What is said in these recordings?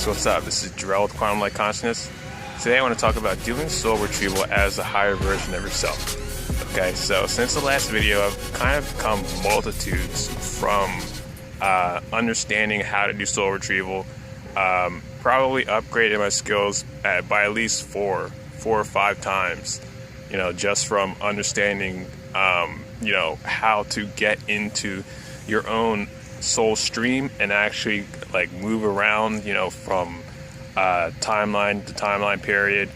So what's up? This is Retrieval with Quantum Light Consciousness. Today I want to talk about doing soul retrieval as a higher version of yourself. Okay, so since the last video, I've kind of become multitudes from understanding how to do soul retrieval. Probably upgraded my skills by at least four or five times. You know, just from understanding, how to get into your own soul stream and actually like move around, from timeline to timeline period,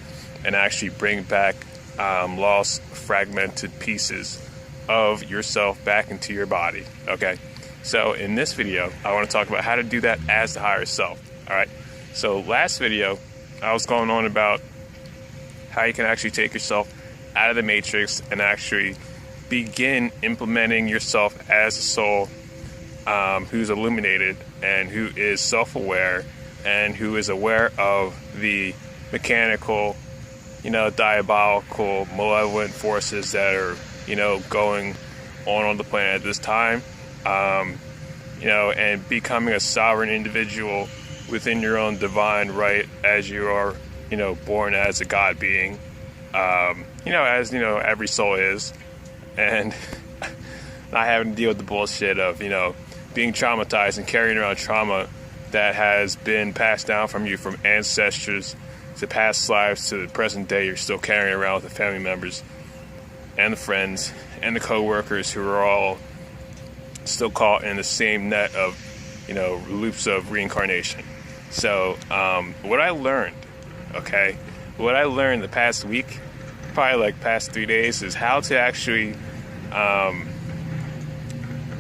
and actually bring back lost, fragmented pieces of yourself back into your body. Okay, so in this video, I want to talk about how to do that as the higher self. All right, so last video, I was going on about how you can actually take yourself out of the matrix and actually begin implementing yourself as a soul who's illuminated and who is self-aware and who is aware of the mechanical, diabolical, malevolent forces that are, going on the planet at this time, and becoming a sovereign individual within your own divine right as you are, born as a God being, as, every soul is, and not having to deal with the bullshit of, being traumatized and carrying around trauma that has been passed down from you from ancestors to past lives to the present day. You're still carrying around with the family members and the friends and the co-workers who are all still caught in the same net of, loops of reincarnation. So what I learned the past week, probably like past 3 days, is how to actually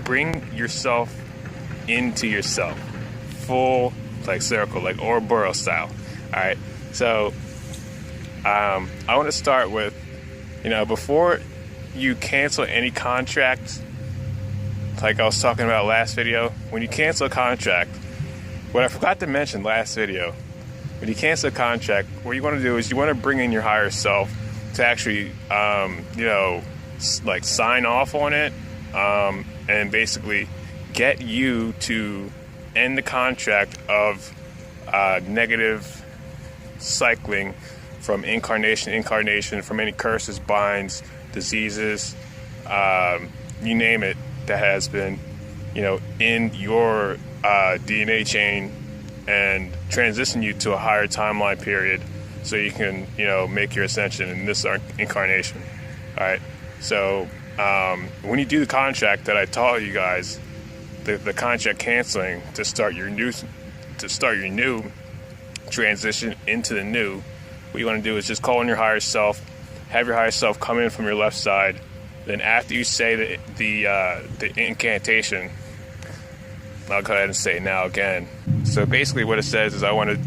bring yourself into yourself, full like circle, like Ouroboros style. All right, so I want to start with, before you cancel any contract, like I was talking about last video, when you cancel a contract, what I forgot to mention last video, when you cancel a contract, what you want to do is you want to bring in your higher self to actually, like sign off on it, and basically get you to end the contract of negative cycling from incarnation, from any curses, binds, diseases, you name it, that has been, in your DNA chain, and transition you to a higher timeline period so you can, make your ascension in this incarnation. All right. So when you do the contract that I taught you guys, the contract canceling to start your new transition into the new, what you want to do is just call on your higher self, have your higher self come in from your left side. Then after you say the incantation, I'll go ahead and say it now again. So basically what it says is, I want to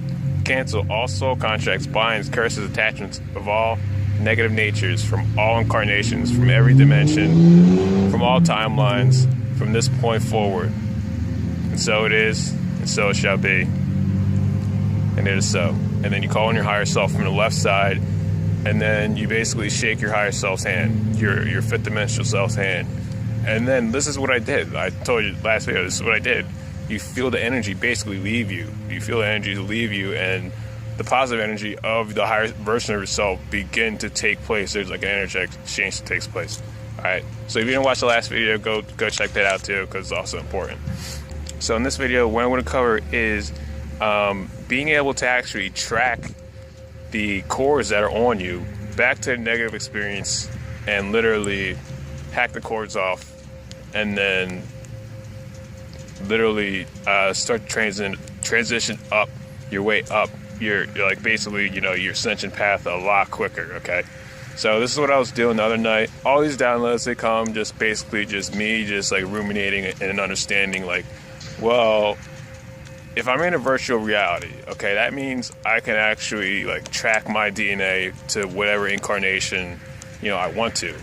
cancel all soul contracts, binds, curses, attachments of all negative natures from all incarnations, from every dimension, from all timelines, from this point forward. And so it is, and so it shall be. And it is so. And then you call on your higher self from the left side, and then you basically shake your higher self's hand, your fifth dimensional self's hand. And then this is what I did. I told you last video, this is what I did. You feel the energy basically leave you. You feel the energy leave you, and the positive energy of the higher version of yourself begin to take place. There's like an energy exchange that takes place. All right. So if you didn't watch the last video, go check that out too, because it's also important. So in this video, what I want to cover is being able to actually track the cords that are on you back to the negative experience and literally hack the cords off, and then literally start to transition up your way up. You're like basically, your ascension path a lot quicker. Okay, so this is what I was doing the other night. All these downloads, they come just basically just me just like ruminating and understanding, like, well, if I'm in a virtual reality, okay, that means I can actually like track my DNA to whatever incarnation, I want to,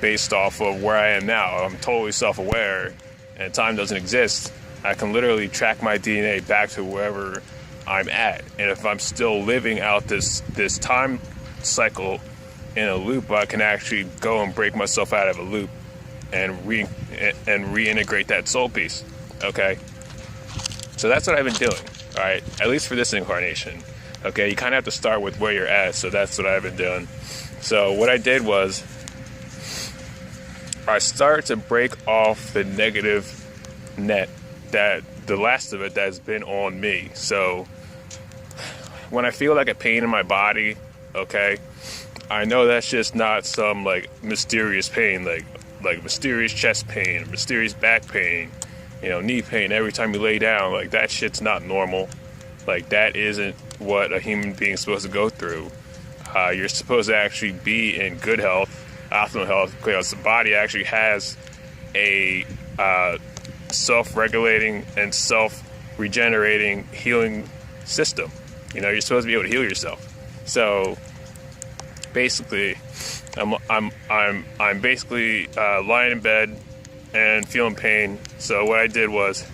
based off of where I am now. I'm totally self-aware and time doesn't exist. I can literally track my DNA back to wherever I'm at. And if I'm still living out this time cycle in a loop, I can actually go and break myself out of a loop and reintegrate that soul piece. Okay, so that's what I've been doing. All right, at least for this incarnation. Okay, you kind of have to start with where you're at, so that's what I've been doing. So what I did was I started to break off the negative net, that the last of it that's been on me. So when I feel like a pain in my body, okay, I know that's just not some like mysterious pain, like mysterious chest pain, mysterious back pain, knee pain every time you lay down. Like, that shit's not normal. Like, that isn't what a human being is supposed to go through. You're supposed to actually be in good health, optimal health, because the body actually has a self-regulating and self-regenerating healing system. You're supposed to be able to heal yourself. So basically, I'm basically lying in bed and feeling pain. So what I did was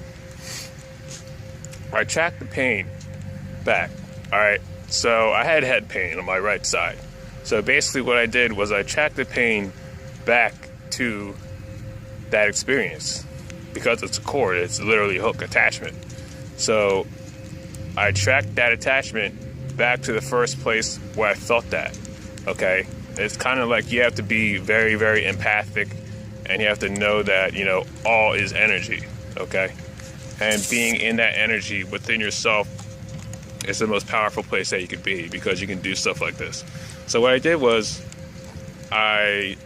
I tracked the pain back. All right. So I had head pain on my right side. So basically what I did was I tracked the pain back to that experience, because it's a cord. It's literally a hook attachment. So I tracked that attachment back to the first place where I felt that. Okay. It's kind of like you have to be very, very empathic, and you have to know that, all is energy. Okay. And being in that energy within yourself is the most powerful place that you could be, because you can do stuff like this. So what I did was I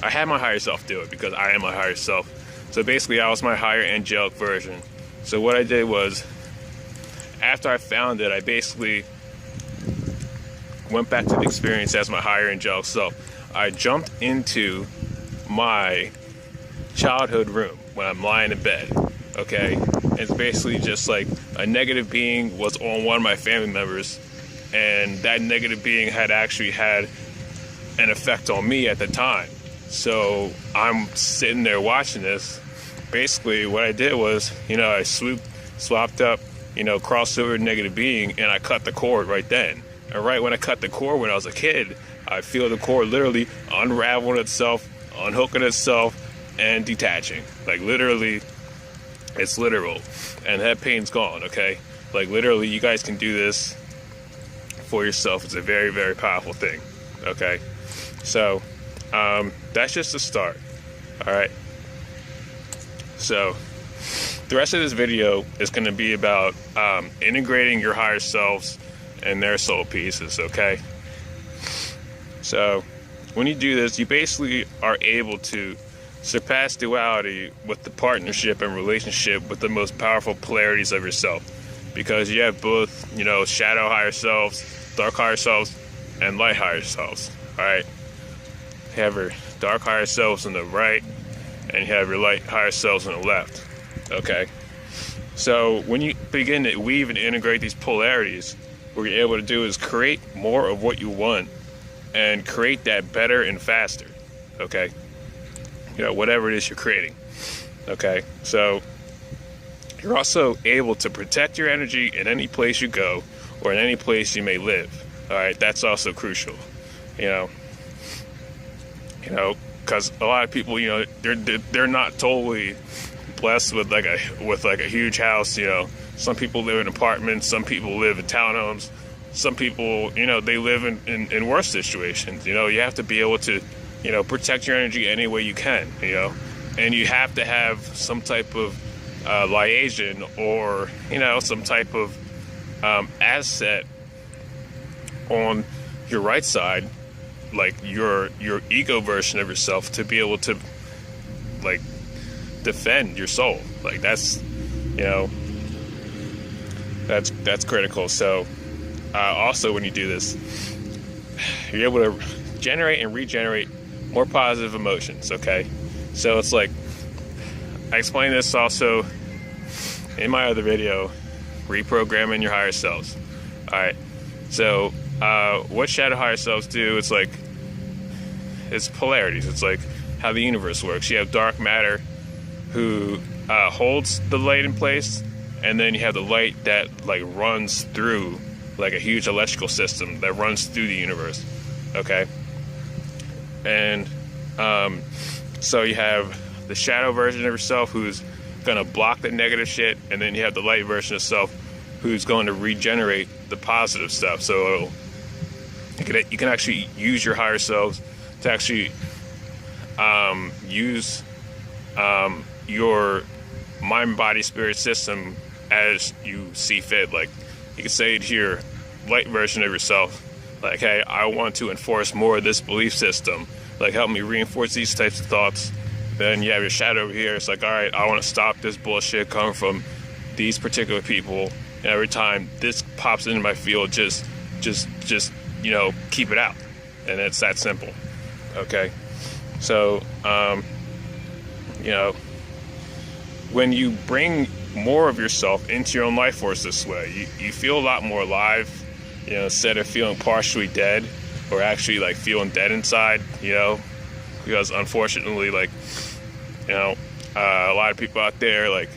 had my higher self do it, because I am my higher self. So basically I was my higher angelic version. So what I did was, after I found it, I basically went back to the experience as my higher angelic self. I jumped into my childhood room when I'm lying in bed. Okay, it's basically just like a negative being was on one of my family members, and that negative being had actually had an effect on me at the time. So I'm sitting there watching this. Basically what I did was, I swapped up, crossed over the negative being, and I cut the cord right then. And right when I cut the cord when I was a kid, I feel the cord literally unraveling itself, unhooking itself, and detaching. Like, literally, it's literal. And that pain's gone, okay? Like, literally, you guys can do this for yourself. It's a very, very powerful thing, okay? So, that's just the start, all right? So, the rest of this video is going to be about integrating your higher selves and their soul pieces, okay? So, when you do this, you basically are able to surpass duality with the partnership and relationship with the most powerful polarities of yourself, because you have both, shadow higher selves, dark higher selves, and light higher selves. All right, you have your dark higher selves on the right, and you have your light higher selves on the left. Okay, so when you begin to weave and integrate these polarities, what you're able to do is create more of what you want, and create that better and faster. Okay, whatever it is you're creating. Okay, so you're also able to protect your energy in any place you go, or in any place you may live. All right, that's also crucial. Because a lot of people, they're not totally blessed with like a huge house. Some people live in apartments, some people live in townhomes, some people, they live in worse situations. You have to be able to protect your energy any way you can, and you have to have some type of liaison, or some type of asset on your right side, like your ego version of yourself, to be able to like defend your soul. Like, that's that's critical. So also, when you do this, you're able to generate and regenerate more positive emotions. Okay, so it's like, I explained this also in my other video, reprogramming your higher selves. All right, so what shadow higher selves do, it's polarities. It's like how the universe works. You have dark matter, who holds the light in place, and then you have the light that like runs through, like a huge electrical system that runs through the universe. Okay, and so you have the shadow version of yourself, who's gonna block the negative shit, and then you have the light version of self who's going to regenerate the positive stuff. So you can actually use your higher selves to actually use your mind, body, spirit system as you see fit. Like, you can say to your light version of yourself, like, hey, I want to enforce more of this belief system, like, help me reinforce these types of thoughts. Then you have your shadow over here. It's like, all right, I want to stop this bullshit coming from these particular people, and every time this pops into my field, just you know, keep it out. And it's that simple. Okay, so you know, when you bring more of yourself into your own life force this way, you feel a lot more alive, you know, instead of feeling partially dead, or actually like feeling dead inside, you know, because unfortunately, like, you know, a lot of people out there, like,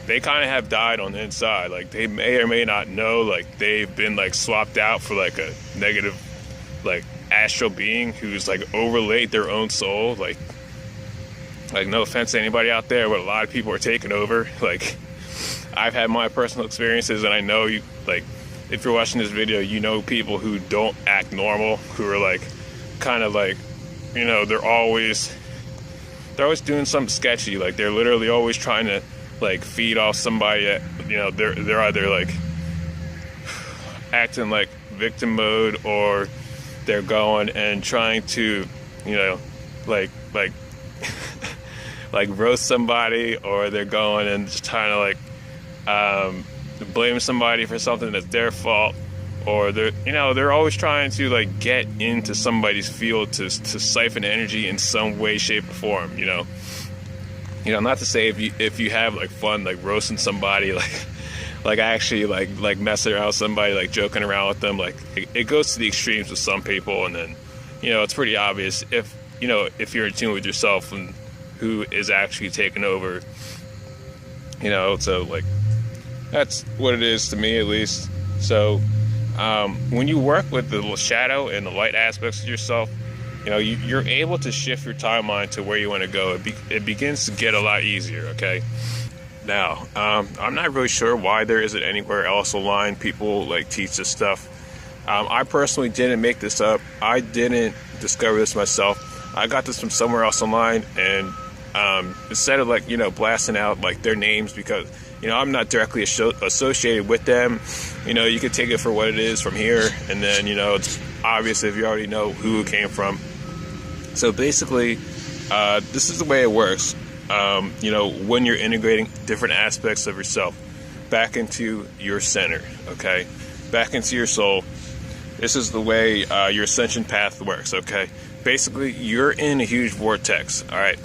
they kind of have died on the inside. Like, they may or may not know, like, they've been like swapped out for like a negative, like, astral being who's like overlaid their own soul. Like no offense to anybody out there, but a lot of people are taking over. Like, I've had my personal experiences, and I know you, like, if you're watching this video, you know people who don't act normal, who are like, kind of like, you know, they're always doing something sketchy. Like, they're literally always trying to like feed off somebody that, you know, they're either like acting like victim mode, or they're going and trying to, you know, like like roast somebody, or they're going and just trying to like blame somebody for something that's their fault, or they're, you know, they're always trying to like get into somebody's field to siphon energy in some way, shape, or form. You know, not to say if you have like fun like roasting somebody, like actually like messing around with somebody, like joking around with them, like it goes to the extremes with some people, and then, you know, it's pretty obvious if, you know, if you're in tune with yourself and who is actually taking over, you know. So like, that's what it is to me, at least. So when you work with the shadow and the light aspects of yourself, you know, you're able to shift your timeline to where you want to go. It begins to get a lot easier, okay? Now, I'm not really sure why there isn't anywhere else online people like teach this stuff. I personally didn't make this up. I didn't discover this myself. I got this from somewhere else online, and instead of like, you know, blasting out like their names, because, you know, I'm not directly associated with them, you know, you can take it for what it is from here, and then, you know, it's obvious if you already know who it came from. So basically, this is the way it works. You know, when you're integrating different aspects of yourself back into your center, okay, back into your soul, this is the way your ascension path works, okay? Basically, you're in a huge vortex, all right?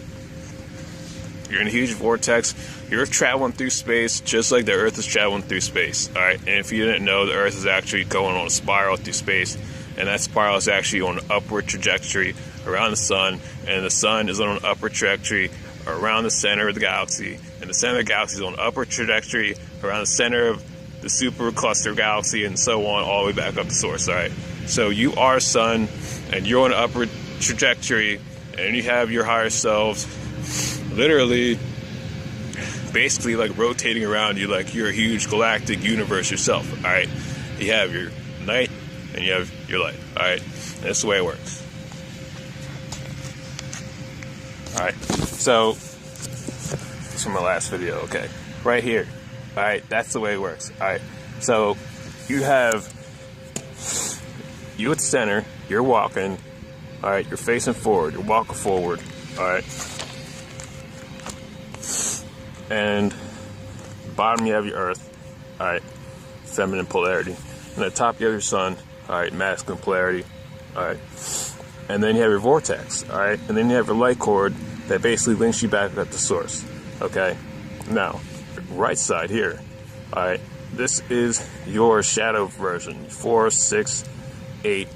You're in a huge vortex. You're traveling through space just like the Earth is traveling through space, all right? And if you didn't know, the Earth is actually going on a spiral through space, and that spiral is actually on an upward trajectory around the sun, and the sun is on an upward trajectory around the center of the galaxy, and the center of the galaxy is on an upward trajectory around the center of the super cluster galaxy, and so on, all the way back up to source, all right? So you are sun, and you're on an upward trajectory, and you have your higher selves literally basically like rotating around you like you're a huge galactic universe yourself, all right? You have your night and you have your light, all right? That's the way it works. All right, so this is from my last video, okay? Right here, all right? That's the way it works, all right? So you have you at the center, you're walking, all right? You're facing forward, you're walking forward, all right? And bottom you have your earth, all right? Feminine polarity. And at the top you have your sun, all right? Masculine polarity, all right? And then you have your vortex, all right? And then you have your light cord that basically links you back at the source, okay? Now, right side here, all right? This is your shadow version, 4, 6, 8,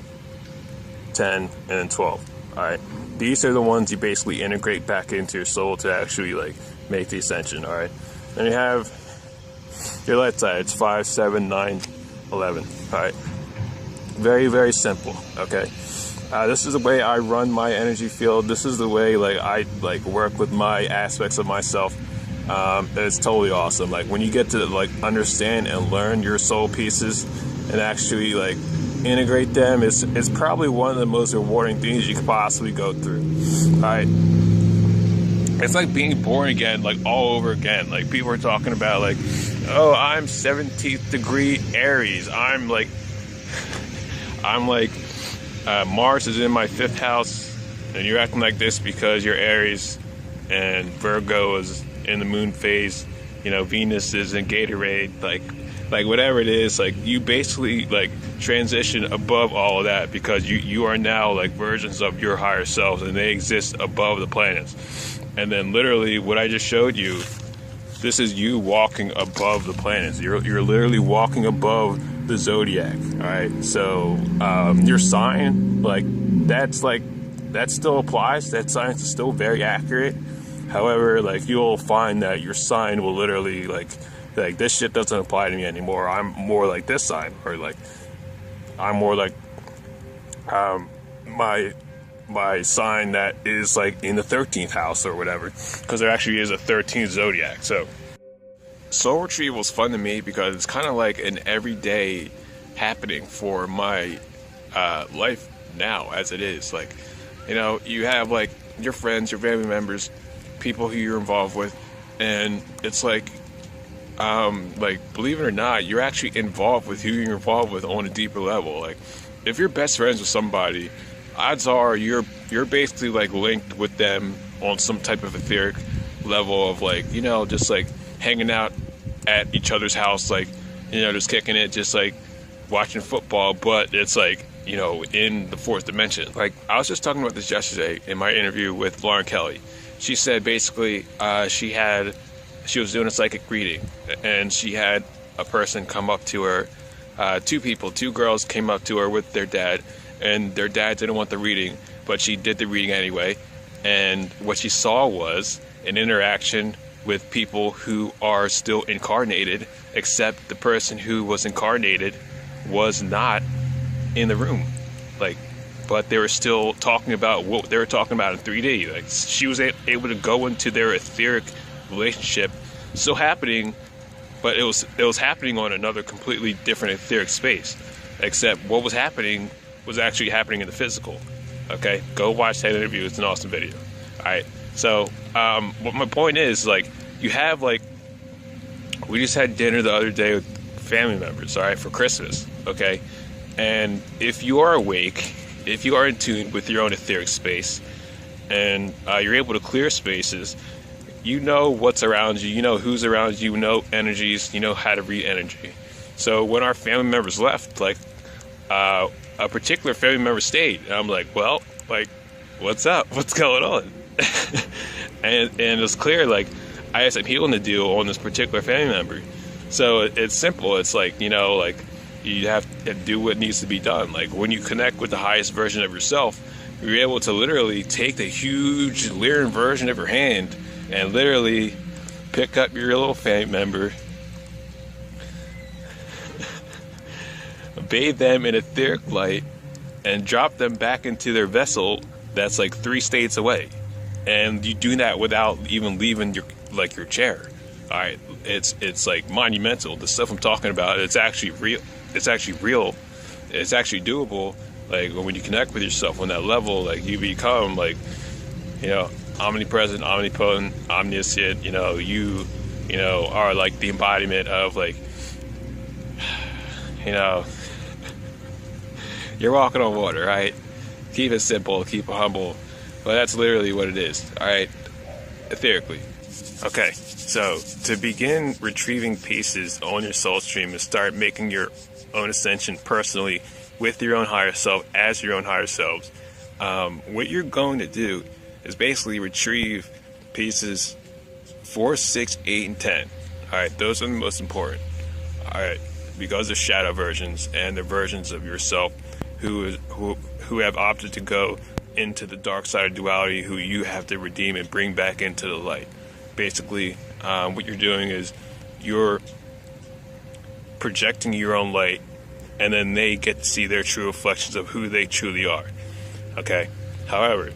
10, and then 12, all right? These are the ones you basically integrate back into your soul to actually like make the ascension, all right? Then you have your light side, it's 5, 7, 9, 11, all right? Very, very simple, okay? This is the way I run my energy field. This is the way like I like work with my aspects of myself. It's totally awesome. Like when you get to like understand and learn your soul pieces and actually like integrate them, it's probably one of the most rewarding things you could possibly go through. All right. It's like being born again, like all over again. Like people are talking about like, oh, I'm 17th degree Aries. I'm like Mars is in my 5th house, and you're acting like this because you're Aries, and Virgo is in the moon phase. You know, Venus is in Gatorade. Like whatever it is, like you basically like transition above all of that because you are now like versions of your higher selves, and they exist above the planets. And then literally what I just showed you, this is you walking above the planets. You're literally walking above the zodiac. All right. So your sign, that still applies. That science is still very accurate. However, like you'll find that your sign will literally like this shit doesn't apply to me anymore. I'm more like this sign, or like I'm more like my sign that is like in the 13th house or whatever, because there actually is a 13th zodiac. So soul retrieval is fun to me because it's kind of like an everyday happening for my life now as it is. Like, you know, you have like your friends, your family members, people who you're involved with, and it's like believe it or not, you're actually involved with who you're involved with on a deeper level. Like if you're best friends with somebody, odds are you're basically like linked with them on some type of etheric level of like, you know, just like hanging out at each other's house, like, you know, just kicking it, just like watching football, but it's like, you know, in the 4th dimension. Like I was just talking about this yesterday in my interview with Lauren Kelly. She said basically she was doing a psychic reading, and she had a person come up to her, two girls came up to her with their dad, and their dad didn't want the reading, but she did the reading anyway. And what she saw was an interaction with people who are still incarnated, except the person who was incarnated was not in the room. Like, but they were still talking about what they were talking about in 3D. Like she was able to go into their etheric relationship, still happening, but it was happening on another completely different etheric space, except what was happening was actually happening in the physical. Okay, go watch that interview. It's an awesome video. All right, so what my point is, like, you have, like, we just had dinner the other day with family members, all right, for Christmas. Okay, and if you are awake, if you are in tune with your own etheric space, and you're able to clear spaces, you know what's around you, you know who's around you, you know energies, you know how to read energy. So when our family members left, like, a particular family member stayed, and I'm like, well, like, what's up? What's going on? and it was clear, like, I had some healing to do on this particular family member. So it's simple. It's like, you know, like, you have to do what needs to be done. Like, when you connect with the highest version of yourself, you're able to literally take the huge Lyran version of your hand and literally pick up your little family member, bathe them in etheric light, and drop them back into their vessel that's like 3 states away. And you do that without even leaving your chair. All right, it's like monumental. The stuff I'm talking about, it's actually real. It's actually real. It's actually doable. Like, when you connect with yourself on that level, like, you become, like, you know, omnipresent, omnipotent, omniscient. You know, you are like the embodiment of, like, you know, you're walking on water, right? Keep it simple, keep it humble. But that's literally what it is, all right? Etherically. Okay, so to begin retrieving pieces on your soul stream and start making your own ascension personally with your own higher self, as your own higher selves, what you're going to do is basically retrieve pieces 4, 6, 8, and 10. All right, those are the most important. All right, because they're shadow versions, and they're versions of yourself who have opted to go into the dark side of duality, who you have to redeem and bring back into the light. Basically, what you're doing is you're projecting your own light, and then they get to see their true reflections of who they truly are. Okay? However,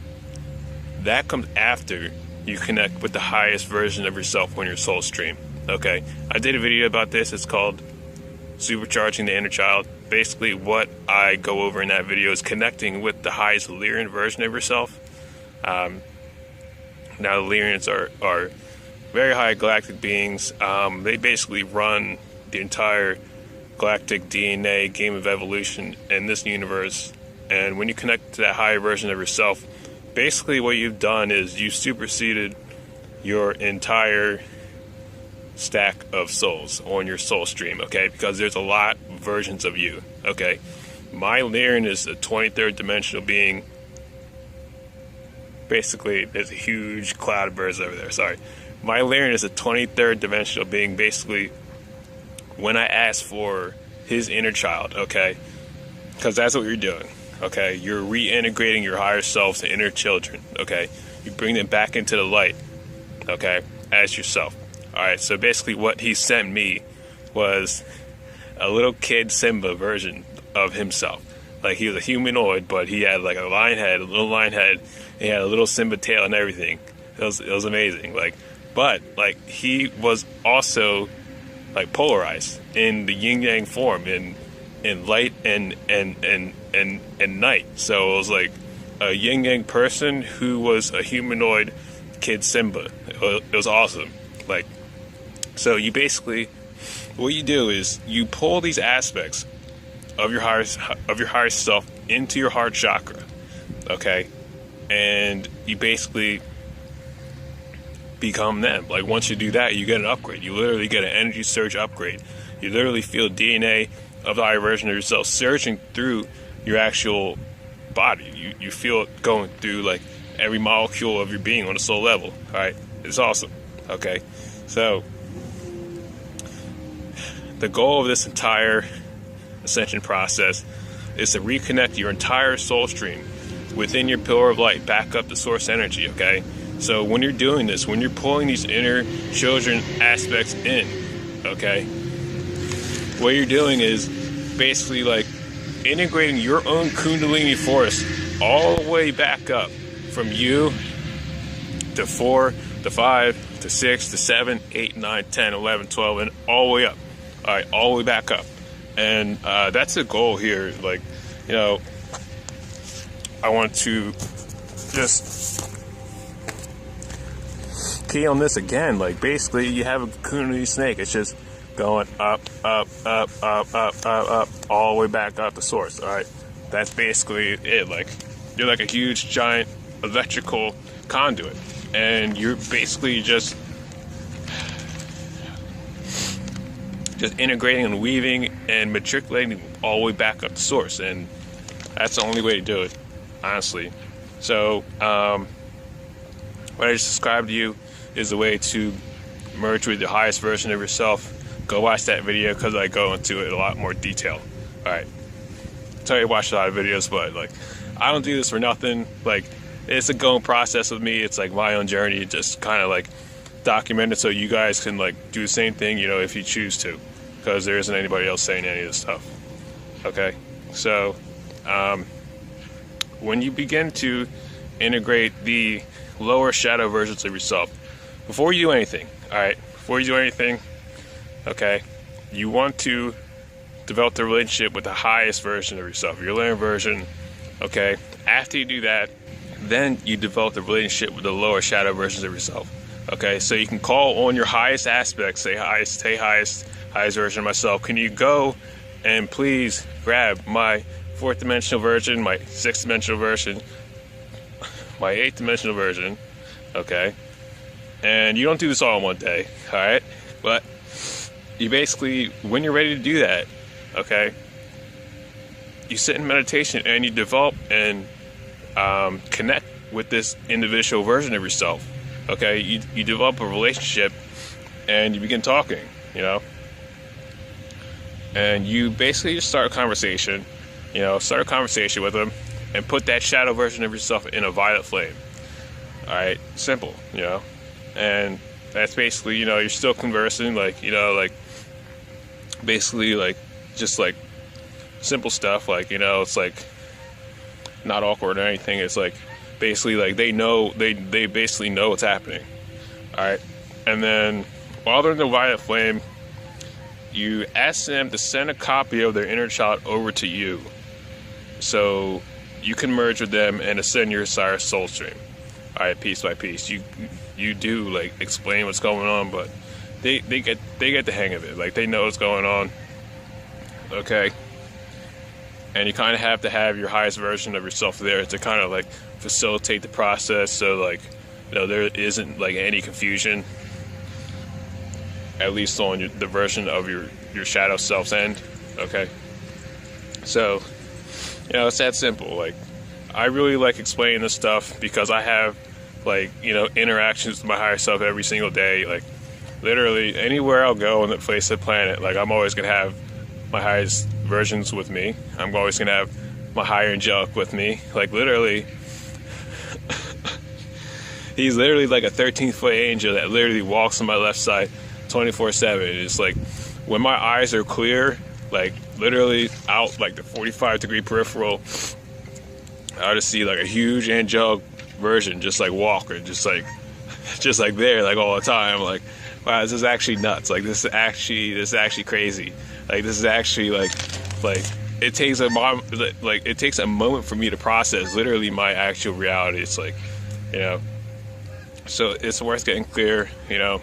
that comes after you connect with the highest version of yourself on your soul stream. Okay, I did a video about this. It's called Supercharging the Inner Child. Basically, what I go over in that video is connecting with the highest Lyrian version of yourself. Now, the Lyrians are very high galactic beings. They basically run the entire galactic DNA game of evolution in this universe. And when you connect to that higher version of yourself, basically what you've done is you superseded your entire stack of souls on your soul stream, okay? Because there's a lot of versions of you, okay? My Lyrian is a 23rd dimensional being. Basically, there's a huge cloud of birds over there, sorry. My Lyrian is a 23rd dimensional being. Basically, when I ask for his inner child, okay? Because that's what you're doing, okay? You're reintegrating your higher self to inner children, okay? You bring them back into the light, okay, as yourself. All right, so basically what he sent me was a little kid Simba version of himself. Like, he was a humanoid, but he had like a lion head, a little lion head. He had a little Simba tail and everything. It was amazing. Like, but like he was also like polarized in the yin yang form, in light and night. So it was like a yin yang person who was a humanoid kid Simba. It was awesome. Like, so you basically, what you do is you pull these aspects of your higher self into your heart chakra, okay, and you basically become them. Like, once you do that, you get an upgrade. You literally get an energy surge upgrade. You literally feel DNA of the higher version of yourself surging through your actual body. You feel it going through like every molecule of your being on a soul level. All right, it's awesome. Okay, so the goal of this entire ascension process is to reconnect your entire soul stream within your pillar of light back up to source energy, okay? So when you're doing this, when you're pulling these inner children aspects in, okay, what you're doing is basically like integrating your own Kundalini force all the way back up from you to 4 to 5 to 6 to 7, 8, 9, 10, 11, 12, and all the way up. All right, all the way back up. And that's the goal here. Like, you know, I want to just key on this again. Like, basically, you have a Kundalini snake. It's just going up, up, up, up, up, up, up, all the way back up to source. All right, that's basically it. Like, you're like a huge, giant electrical conduit, and you're basically just integrating and weaving and matriculating all the way back up to source. And that's the only way to do it, honestly. So what I just described to you is the way to merge with the highest version of yourself. Go watch that video, because I go into it in a lot more detail. All right, I tell you, I watch a lot of videos, but like, I don't do this for nothing. Like, it's a going process with me. It's like my own journey, just kind of like document it so you guys can like do the same thing, you know, if you choose to, because there isn't anybody else saying any of this stuff. Okay, so when you begin to integrate the lower shadow versions of yourself, before you do anything, all right, before you do anything, okay, you want to develop the relationship with the highest version of yourself, your Lyrian version. Okay, after you do that, then you develop the relationship with the lower shadow versions of yourself. Okay, so you can call on your highest aspects, say highest version of myself. Can you go and please grab my 4th dimensional version, my 6th dimensional version, my 8th dimensional version, okay? And you don't do this all in one day, all right? But you basically, when you're ready to do that, okay, you sit in meditation and you develop and connect with this individual version of yourself. Okay, you develop a relationship and you begin talking, you know, and you basically just start a conversation, you know, with them and put that shadow version of yourself in a violet flame. All right, simple, you know, and that's basically, you know, you're still conversing, like, you know, like basically like just like simple stuff, like, you know, it's like not awkward or anything. It's like Basically, like they basically know what's happening. All right, and then while they're in the violet flame, you ask them to send a copy of their inner child over to you, so you can merge with them and ascend your Osiris soul stream. All right, piece by piece. You do like explain what's going on, but they get the hang of it. Like they know what's going on. Okay. And you kind of have to have your highest version of yourself there to kind of like facilitate the process, so like, you know, there isn't like any confusion, at least on the version of your shadow self's end. Okay, so, you know, it's that simple. Like, I really like explaining this stuff because I have, like, you know, interactions with my higher self every single day. Like, literally anywhere I'll go on the face of the planet, like, I'm always gonna have my highest versions with me. I'm always gonna have my higher angelic with me. Like, literally, he's literally like a 13-foot angel that literally walks on my left side 24/7. It's like when my eyes are clear, like literally out like the 45-degree peripheral, I just see like a huge angelic version just like walking, just like there, like all the time. Like, wow, this is actually nuts. Like, this is actually crazy. Like, this is actually like it takes a moment for me to process literally my actual reality. It's like, you know, so it's worth getting clear, you know,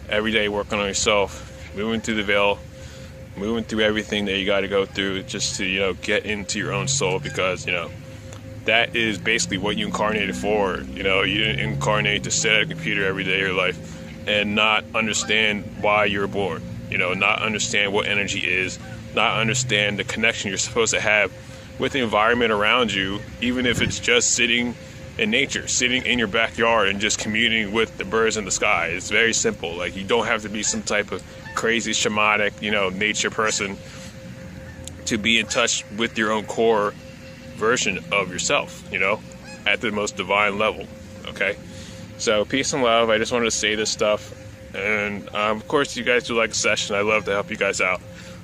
every day working on yourself, moving through the veil, moving through everything that you got to go through just to, you know, get into your own soul, because, you know, that is basically what you incarnated for. You know, you didn't incarnate to sit at a computer every day of your life and not understand why you were born. You know, not understand what energy is, not understand the connection you're supposed to have with the environment around you, even if it's just sitting in nature, sitting in your backyard and just communing with the birds in the sky. It's very simple. Like, you don't have to be some type of crazy shamanic, you know, nature person to be in touch with your own core version of yourself, you know, at the most divine level. Okay, so peace and love. I just wanted to say this stuff. And of course, you guys do like a session. I love to help you guys out.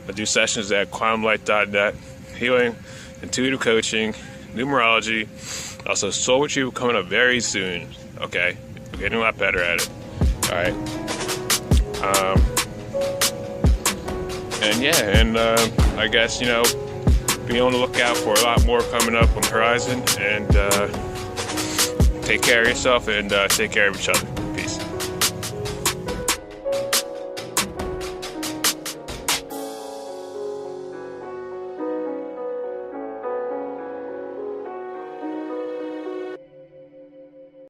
I do sessions at quantumlight.net, healing, intuitive coaching, numerology, also soul retrieval coming up very soon. Okay, I'm getting a lot better at it. All right. And yeah, and I guess, you know, be on the lookout for a lot more coming up on the horizon. And take care of yourself and take care of each other. Peace.